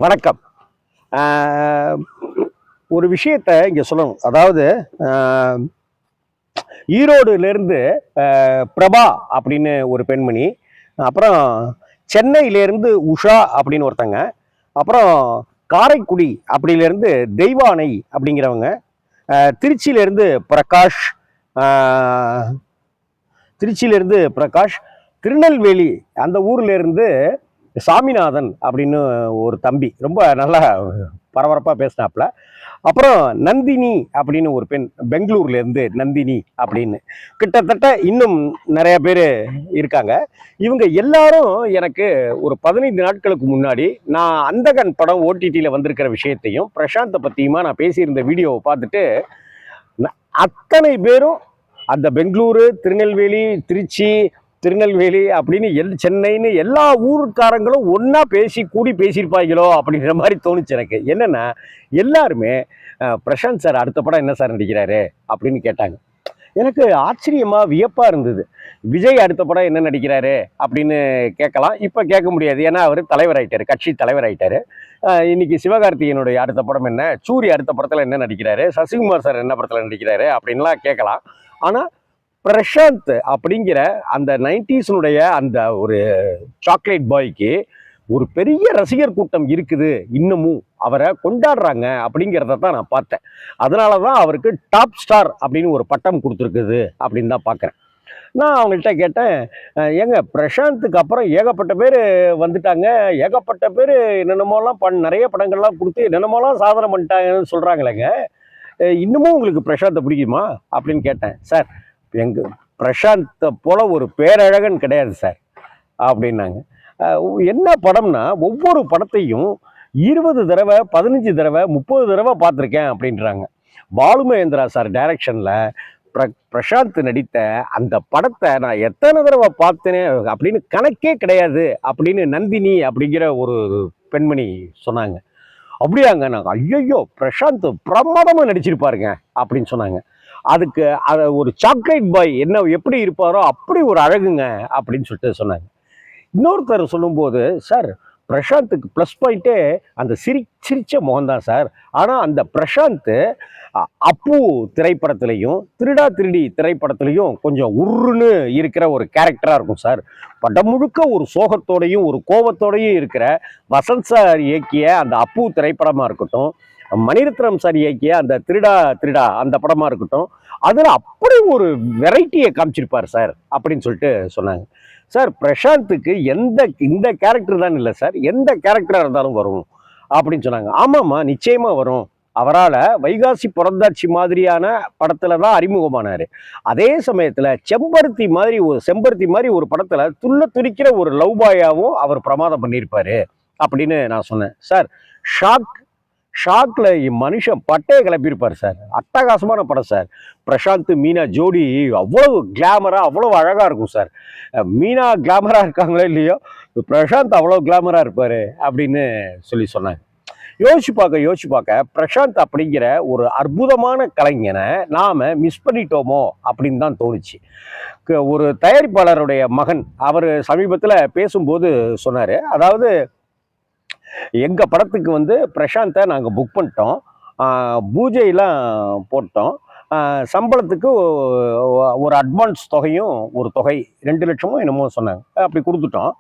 வணக்கம். ஆ, ஒரு விஷயத்த இங்க சொல்லணும். அதாவது ஆ, ஈரோடுலேருந்து பிரபா அப்படின்னு ஒரு பெண்மணி, அப்புறம் சென்னையிலேருந்து உஷா அப்படின்னு ஒருத்தங்க, அப்புறம் காரைக்குடி அப்படிலேருந்து தெய்வானை அப்படிங்கிறவங்க, திருச்சியிலேருந்து பிரகாஷ், ஆ, திருச்சியிலேருந்து பிரகாஷ், திருநெல்வேலி அந்த ஊர்லேருந்து சாமிநாதன் அப்படின்னு ஒரு தம்பி ரொம்ப நல்லா பரபரப்பாக பேசினாப்புல. அப்புறம் நந்தினி அப்படின்னு ஒரு பெண் பெங்களூர்ல இருந்து நந்தினி அப்படின்னு கிட்டத்தட்ட இன்னும் நிறைய பேர் இருக்காங்க. இவங்க எல்லாரும் எனக்கு ஒரு 15 நாட்களுக்கு முன்னாடி நான் அந்தகன் படம் ஓடிடியில் வந்திருக்கிற விஷயத்தையும் பிரசாந்தை பற்றியுமா நான் பேசியிருந்த வீடியோவை பார்த்துட்டு அத்தனை பேரும் அந்த பெங்களூரு, திருநெல்வேலி, திருச்சி, திருநெல்வேலி அப்படின்னு சென்னைன்னு எல்லா ஊருக்காரங்களும் ஒன்றா பேசி கூடி பேசியிருப்பாங்களோ அப்படிங்கிற மாதிரி தோணுச்சு எனக்கு. என்னென்னா எல்லாருமே பிரசாந்த் சார் அடுத்த படம் என்ன சார் நடிக்கிறாரு அப்படின்னு கேட்டாங்க. எனக்கு ஆச்சரியமா வியப்பா இருந்தது. விஜய் அடுத்த படம் என்ன நடிக்கிறாரு அப்படின்னு கேட்கலாம். இப்போ கேட்க முடியாது, ஏன்னா அவர் தலைவராயிட்டாரு, கட்சி தலைவராயிட்டாரு. இன்னைக்கு சிவகார்த்திகேயனுடைய அடுத்த படம் என்ன, சூரிய அடுத்த படத்தில் என்ன நடிக்கிறாரு, சசிகுமார் சார் என்ன படத்தில் நடிக்கிறாரு அப்படின்லாம் கேட்கலாம். ஆனால் பிரசாந்த் அப்படிங்கிற அந்த 90s அந்த ஒரு சாக்லேட் பாய்க்கு ஒரு பெரிய ரசிகர் கூட்டம் இருக்குது, இன்னமும் அவரை கொண்டாடுறாங்க அப்படிங்கிறத தான் நான் பார்த்தேன். அதனால தான் அவருக்கு டாப் ஸ்டார் அப்படின்னு ஒரு பட்டம் கொடுத்துருக்குது அப்படின்னு தான் பார்க்குறேன். நான் அவங்கள்ட்ட கேட்டேன், ஏங்க பிரசாந்துக்கு அப்புறம் ஏகப்பட்ட பேர் வந்துட்டாங்க, ஏகப்பட்ட பேர் என்னென்னமோலாம் நிறைய படங்கள்லாம் கொடுத்து என்னென்னமோலாம் சாதனை பண்ணிட்டாங்கன்னு சொல்கிறாங்களேங்க, இன்னமும் உங்களுக்கு பிரசாந்தை பிடிக்குமா அப்படின்னு கேட்டேன். சார், எங்கள் பிரசாந்தை போல ஒரு பேரழகன் கிடையாது சார் அப்படின்னாங்க. என்ன படம்னா ஒவ்வொரு படத்தையும் 20 தடவை, 15 தடவை, 30 தடவை பார்த்துருக்கேன் அப்படின்றாங்க. பாலுமகேந்திரா சார் டைரக்ஷனில் பிரசாந்த் நடித்த அந்த படத்தை நான் எத்தனை தடவை பார்த்தேனே அப்படின்னு கணக்கே கிடையாது அப்படின்னு நந்தினி அப்படிங்கிற ஒரு பெண்மணி சொன்னாங்க. அப்படியாங்க, நாங்கள் ஐயோ பிரசாந்த் பிரமாதமாக நடிச்சிருப்பாருங்க அப்படின்னு சொன்னாங்க. அதுக்கு ஒரு சாக்லேட் பாய் என்ன எப்படி இருப்பாரோ அப்படி ஒரு அழகுங்க அப்படின்னு சொல்லிட்டு சொன்னாங்க. இன்னொருத்தர் சொல்லும்போது, சார் பிரசாந்துக்கு ப்ளஸ் பாயிண்ட்டே அந்த சிரிச்ச முகம்தான் சார். ஆனால் அந்த பிரசாந்த் அப்பு திரைப்படத்துலையும் திருடா திருடி திரைப்படத்துலையும் கொஞ்சம் உருன்னு இருக்கிற ஒரு கேரக்டராக இருக்கும் சார். படம் முழுக்க ஒரு சோகத்தோடையும் ஒரு கோபத்தோடையும் இருக்கிற வசந்த் சார் இயக்கிய அந்த அப்பு திரைப்படமாக இருக்கட்டும், மணிரத்னம் சார் இயக்கிய அந்த திருடா திருடா அந்த படமாக இருக்கட்டும், அதில் அப்படி ஒரு வெரைட்டியை காமிச்சிருப்பார் சார் அப்படின்னு சொல்லிட்டு சொன்னாங்க. சார் பிரசாந்துக்கு இந்த கேரக்டர் தான் இல்லை சார், எந்த கேரக்டராக இருந்தாலும் வரும் அப்படின்னு சொன்னாங்க. ஆமாம்மா, நிச்சயமாக வரும். அவரால் வைகாசி பிறந்தாட்சி மாதிரியான படத்துல தான் அறிமுகமானார். அதே சமயத்தில் செம்பருத்தி மாதிரி ஒரு படத்தில் துள்ள துடிக்கிற ஒரு லவ் பாயாவும் அவர் பிரமாதம் பண்ணியிருப்பாரு அப்படின்னு நான் சொன்னேன். சார், ஷாக்ல மனுஷன் பட்டையை கிளப்பியிருப்பார் சார். அட்டகாசமான படம் சார். பிரசாந்த் மீனா ஜோடி அவ்வளவு கிளாமரா அவ்வளவு அழகா இருக்கும் சார். மீனா கிளாமரா இருக்காங்களோ இல்லையோ, பிரசாந்த் அவ்வளவு கிளாமரா இருப்பாரு அப்படின்னு சொன்னாங்க. யோசிச்சு பார்க்க பிரசாந்த் அப்படிங்கிற ஒரு அற்புதமான கலைஞனை நாம மிஸ் பண்ணிட்டோமோ அப்படின்னு தான் தோணுச்சு. ஒரு தயாரிப்பாளருடைய மகன் அவர் சமீபத்தில் பேசும்போது சொன்னார், அதாவது எங்கள் படத்துக்கு பிரசாந்தை நாங்கள் புக் பண்ணிட்டோம், பூஜையெல்லாம் போட்டோம், சம்பளத்துக்கு ஒரு அட்வான்ஸ் தொகையும் ஒரு தொகை 2 லட்சமோ என்னமோ சொன்னாங்க, அப்படி கொடுத்துட்டோம்.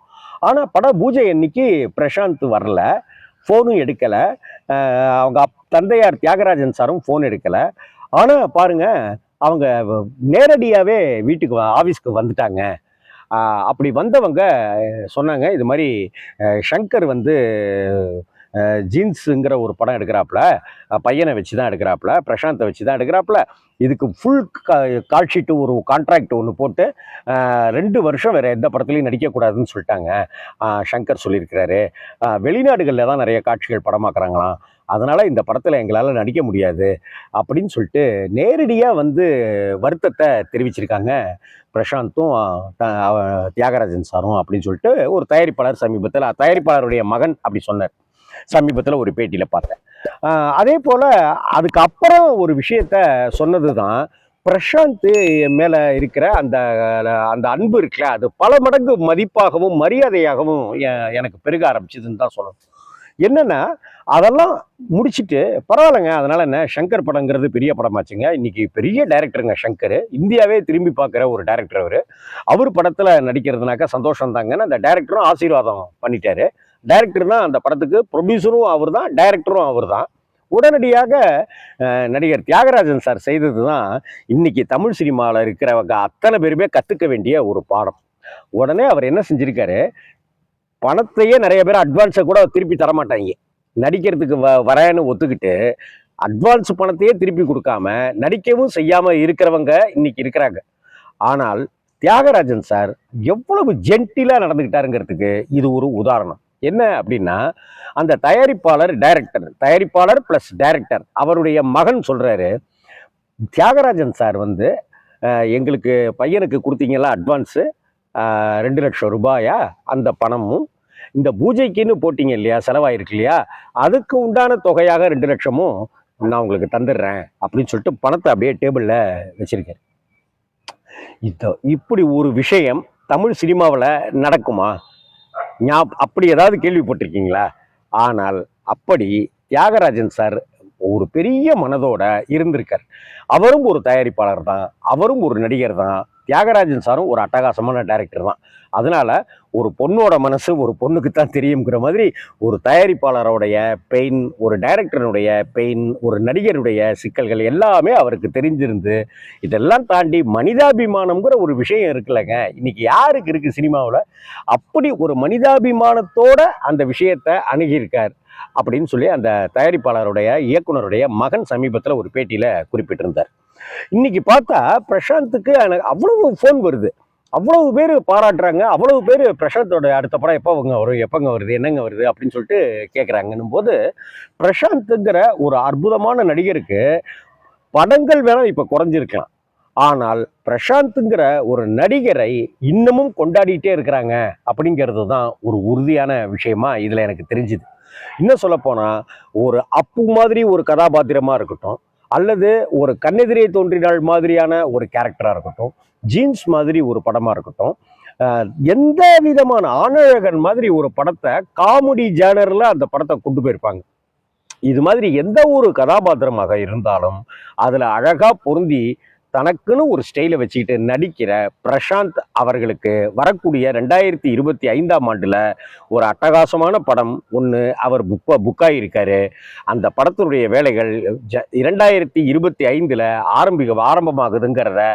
ஆனால் பட பூஜை அன்னைக்கு பிரசாந்த் வரல, ஃபோனும் எடுக்கலை, அவங்க தந்தையார் தியாகராஜன் சாரும் ஃபோன் எடுக்கலை. ஆனால் பாருங்க, அவங்க நேரடியாகவே வீட்டுக்கு ஆஃபீஸ்க்கு வந்துட்டாங்க. அப்படி வந்தவங்க சொன்னாங்க, இது மாதிரி ஷங்கர் ஜீன்ஸுங்கிற ஒரு படம் எடுக்கிறாப்புல, பையனை வச்சு தான் எடுக்கிறாப்புல, பிரசாந்தை வச்சு தான் எடுக்கிறாப்புல, இதுக்கு ஃபுல் கால் ஷீட்டு ஒரு கான்ட்ராக்ட் ஒன்று போட்டு 2 வருஷம் வேறு எந்த படத்துலையும் நடிக்கக்கூடாதுன்னு சொல்லிட்டாங்க, ஷங்கர் சொல்லியிருக்கிறாரு. வெளிநாடுகளில் தான் நிறைய காட்சிகள் படமாக்குறாங்களாம், அதனால் இந்த படத்தில் எங்களால் நடிக்க முடியாது அப்படின்னு சொல்லிட்டு நேரடியாக வருத்தத்தை தெரிவிச்சிருக்காங்க பிரசாந்தும் தியாகராஜன் சாரும் அப்படின்னு சொல்லிட்டு ஒரு தயாரிப்பாளர் தயாரிப்பாளருடைய மகன் அப்படி சொன்னார். சமீபத்தில் ஒரு பேட்டியில் பார்த்தேன். அதே போல் அதுக்கப்புறம் ஒரு விஷயத்த சொன்னது தான், பிரசாந்த் மேலே இருக்கிற அந்த அந்த அன்பு இருக்குல்ல, அது பல மடங்கு மதிப்பாகவும் மரியாதையாகவும் எனக்கு பெருக ஆரம்பிச்சதுன்னு தான் சொல்லணும். என்னன்னா அதெல்லாம் முடிச்சுட்டு பரவாயில்லைங்க, அதனால என்ன, சங்கர் படங்கிறது பெரிய படமாச்சுங்க, இன்னைக்கு பெரிய டைரக்டருங்க சங்கர், இந்தியாவே திரும்பி பார்க்குற ஒரு டைரக்டர் அவரு. அவர் படத்துல நடிக்கிறதுனாக்கா சந்தோஷம் தாங்கன்னு அந்த டைரக்டரும் ஆசீர்வாதம் பண்ணிட்டாரு. டைரக்டர் தான் அந்த படத்துக்கு ப்ரொடியூசரும் அவர் தான், டைரக்டரும் அவர் தான். உடனடியாக நடிகர் தியாகராஜன் சார் செய்தது தான் இன்னைக்கு தமிழ் சினிமாவில் இருக்கிறவங்க அத்தனை பேருமே கற்றுக்க வேண்டிய ஒரு பாடம். உடனே அவர் என்ன செஞ்சிருக்காரு, பணத்தையே நிறைய பேர் அட்வான்ஸை கூட திருப்பி தரமாட்டாங்க, நடிக்கிறதுக்கு வரேன்னு ஒத்துக்கிட்டு அட்வான்ஸ் பணத்தையே திருப்பி கொடுக்காம நடிக்கவும் செய்யாம இருக்கிறவங்க இன்னைக்கு இருக்கிறாங்க. ஆனால் தியாகராஜன் சார் எவ்வளவு ஜென்டிலா நடந்துகிட்டாருங்கிறதுக்கு இது ஒரு உதாரணம். என்ன அப்படின்னா, அந்த தயாரிப்பாளர் பிளஸ் டைரக்டர் அவருடைய மகன் சொல்றாரு, தியாகராஜன் சார் வந்து எங்களுக்கு பையனுக்கு கொடுத்தீங்களா அட்வான்ஸு 2,00,000 ரூபாயா, அந்த பணமும் இந்த பூஜைக்குன்னு போட்டீங்க இல்லையா, செலவாயிருக்கு இல்லையா, அதுக்கு உண்டான தொகையாக 2,00,000மும் நான் உங்களுக்கு தந்துடுறேன் அப்படின்னு சொல்லிட்டு பணத்தை அப்படியே டேபிளில் வச்சிருக்கேன். இப்படி ஒரு விஷயம் தமிழ் சினிமாவில் நடக்குமா? அப்படி ஏதாவது கேள்விப்பட்டிருக்கீங்களா? ஆனால் அப்படி தியாகராஜன் சார் ஒரு பெரிய மனதோட இருந்திருக்கார். அவரும் ஒரு தயாரிப்பாளர் தான், அவரும் ஒரு நடிகர் தான், தியாகராஜன் சாரும் ஒரு அட்டகாசமான டைரக்டர் தான். அதனால ஒரு பொண்ணோட மனசு ஒரு பொண்ணுக்கு தான் தெரியுங்கிற மாதிரி ஒரு தயாரிப்பாளருடைய பெயின், ஒரு டைரக்டருடைய பெயின், ஒரு நடிகருடைய சிக்கல்கள் எல்லாமே அவருக்கு தெரிஞ்சிருந்து, இதெல்லாம் தாண்டி மனிதாபிமானம்ங்கிற ஒரு விஷயம் இருக்குல்லங்க, இன்னைக்கு யாருக்கு இருக்கு சினிமாவில்? அப்படி ஒரு மனிதாபிமானத்தோட அந்த விஷயத்தை அணுகியிருக்கார் அப்படின்னு சொல்லி அந்த தயாரிப்பாளருடைய இயக்குனருடைய மகன் சமீபத்தில் ஒரு பேட்டியில் குறிப்பிட்டிருந்தார். இன்னைக்கு பார்த்தா பிரசாந்துக்கு எனக்கு அவ்வளவு ஃபோன் வருது, அவ்வளவு பேர் பாராட்டுறாங்க, அவ்வளவு பேர் பிரசாந்தோட அடுத்த படம் எப்போங்க வரும், எப்போங்க வருது, என்னங்க வருது அப்படின்னு சொல்லிட்டு கேட்குறாங்கன்னும் போது, பிரசாந்துங்கிற ஒரு அற்புதமான நடிகருக்கு படங்கள் வேணா இப்போ குறைஞ்சிருக்கலாம், ஆனால் பிரசாந்துங்கிற ஒரு நடிகரை இன்னமும் கொண்டாடிட்டே இருக்கிறாங்க அப்படிங்கிறது தான் ஒரு உறுதியான விஷயமா இதில் எனக்கு தெரிஞ்சுது. இன்னும் சொல்லப்போனால் ஒரு அப்பு மாதிரி ஒரு கதாபாத்திரமாக இருக்கட்டும், அல்லது ஒரு கண்ணெதிரே தோன்றினாள் மாதிரியான ஒரு கேரக்டராக இருக்கட்டும், ஜீன்ஸ் மாதிரி ஒரு படமாக இருக்கட்டும், எந்த விதமான ஆணழகன் மாதிரி ஒரு படத்தை காமெடி ஜேனரில் அந்த படத்தை கொண்டு போயிருப்பாங்க. இது மாதிரி எந்த ஒரு கதாபாத்திரமாக இருந்தாலும் அதில் அழகாக பொருந்தி தனக்குன்னு ஒரு ஸ்டைலை வச்சுக்கிட்டு நடிக்கிற பிரசாந்த் அவர்களுக்கு வரக்கூடிய 2025ஆம் ஆண்டில் ஒரு அட்டகாசமான படம் ஒன்று அவர் புக்காயிருக்காரு. அந்த படத்தினுடைய வேலைகள் 2025 ஆரம்பமாகுதுங்கிறத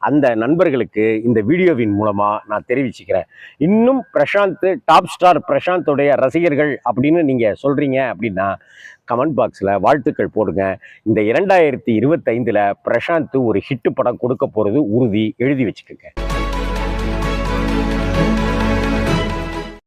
அந்த நண்பர்களுக்கு இந்த வீடியோவின் மூலமாக நான் தெரிவிச்சுக்கிறேன். இன்னும் பிரசாந்த் டாப் ஸ்டார் பிரசாந்தோடைய ரசிகர்கள் அப்படின்னு நீங்கள் சொல்கிறீங்க அப்படின்னா கமெண்ட் பாக்ஸில் வாழ்த்துக்கள் போடுங்க. இந்த 2025 பிரசாந்த் ஒரு ஹிட் படம் கொடுக்க போகிறது உறுதி, எழுதி வச்சுக்கோங்க.